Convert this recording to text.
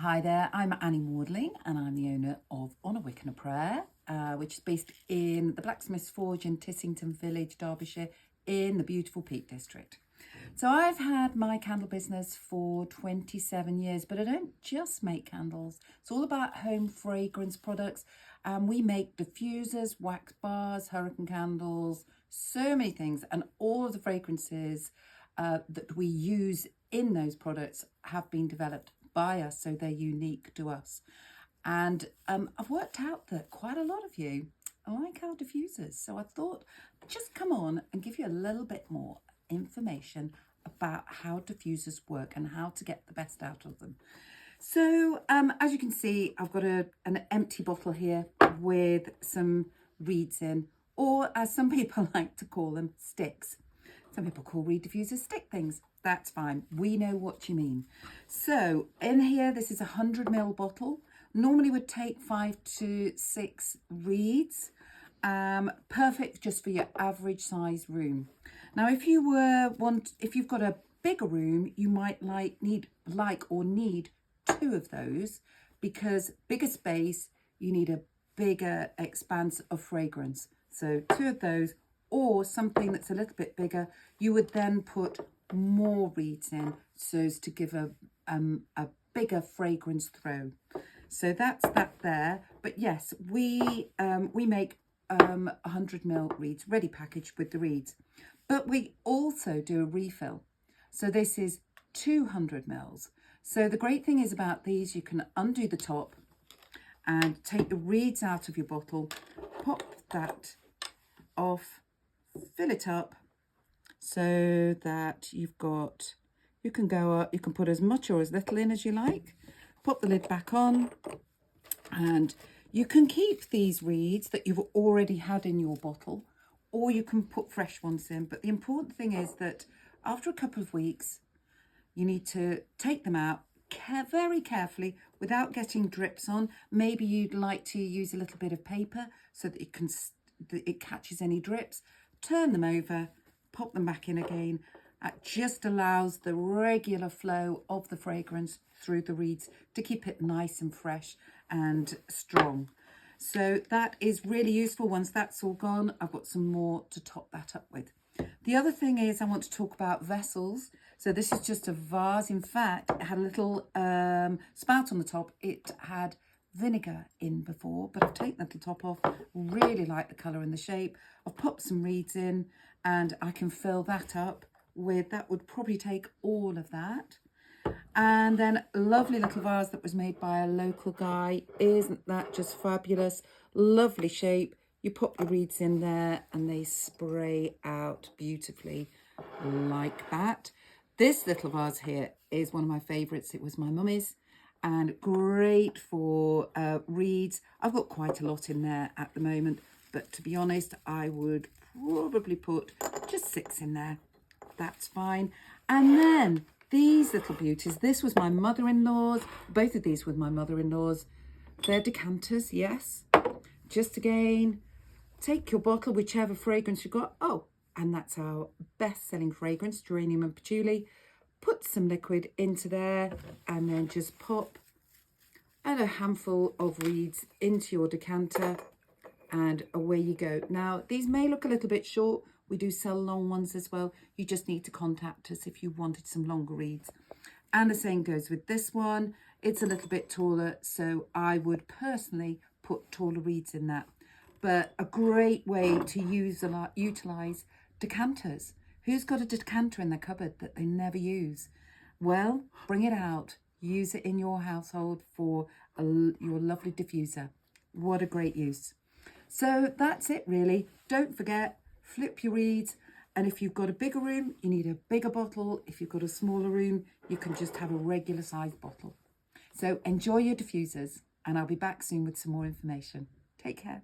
Hi there, I'm Annie Maudling and I'm the owner of On a Wick and a Prayer, which is based in the Blacksmith's Forge in Tissington Village, Derbyshire, in the beautiful Peak District. So I've had my candle business for 27 years, but I don't just make candles. It's all about home fragrance products. We make diffusers, wax bars, hurricane candles, so many things, and all of the fragrances that we use in those products have been developed by us, so they're unique to us. And I've worked out that quite a lot of you like our diffusers, so I thought I'd just come on and give you a little bit more information about how diffusers work and how to get the best out of them. So as you can see, I've got an empty bottle here with some reeds in, or as some people like to call them, sticks. Some people call reed diffusers stick things. That's fine. We know what you mean. So in here, this is a 100 ml bottle. Normally would take 5 to 6 reeds. Perfect just for your average size room. Now, if you've got a bigger room, you might need 2 of those, because bigger space, you need a bigger expanse of fragrance. So 2 of those, or something that's a little bit bigger, you would then put more reeds in so as to give a bigger fragrance throw. So that's that there. But yes, we make 100 ml reeds ready packaged with the reeds, but we also do a refill. So this is 200 mls. So the great thing is about these, you can undo the top and take the reeds out of your bottle, pop that off, fill it up so that you can go up, you can put as much or as little in as you like, pop the lid back on, and you can keep these reeds that you've already had in your bottle, or you can put fresh ones in. But the important thing is that after a couple of weeks, you need to take them out very carefully without getting drips on. Maybe you'd like to use a little bit of paper so that it catches any drips. Turn them over, pop them back in again. It just allows the regular flow of the fragrance through the reeds to keep it nice and fresh and strong. So that is really useful. Once that's all gone, I've got some more to top that up with. The other thing is I want to talk about vessels. So this is just a vase. In fact, it had a little spout on the top. It had vinegar in before, but I've taken the top off. Really like the colour and the shape. I've popped some reeds in and I can fill that up with, that would probably take all of that. And then a lovely little vase that was made by a local guy. Isn't that just fabulous? Lovely shape. You pop your reeds in there and they spray out beautifully like that. This little vase here is one of my favourites. It was my mummy's and great for reeds. I've got quite a lot in there at the moment, but to be honest, I would probably put just 6 in there. That's fine. And then these little beauties, this was my mother-in-law's. Both of these were my mother-in-law's. They're decanters, yes. Just again, take your bottle, whichever fragrance you've got. Oh, and that's our best-selling fragrance, geranium and patchouli. Put some liquid into there and then just pop a handful of reeds into your decanter and away you go. Now, these may look a little bit short. We do sell long ones as well. You just need to contact us if you wanted some longer reeds. And the same goes with this one. It's a little bit taller, so I would personally put taller reeds in that. But a great way to utilise decanters. Who's got a decanter in their cupboard that they never use? Well, bring it out. Use it in your household for your lovely diffuser. What a great use. So that's it really. Don't forget, flip your reeds. And if you've got a bigger room, you need a bigger bottle. If you've got a smaller room, you can just have a regular sized bottle. So enjoy your diffusers, and I'll be back soon with some more information. Take care.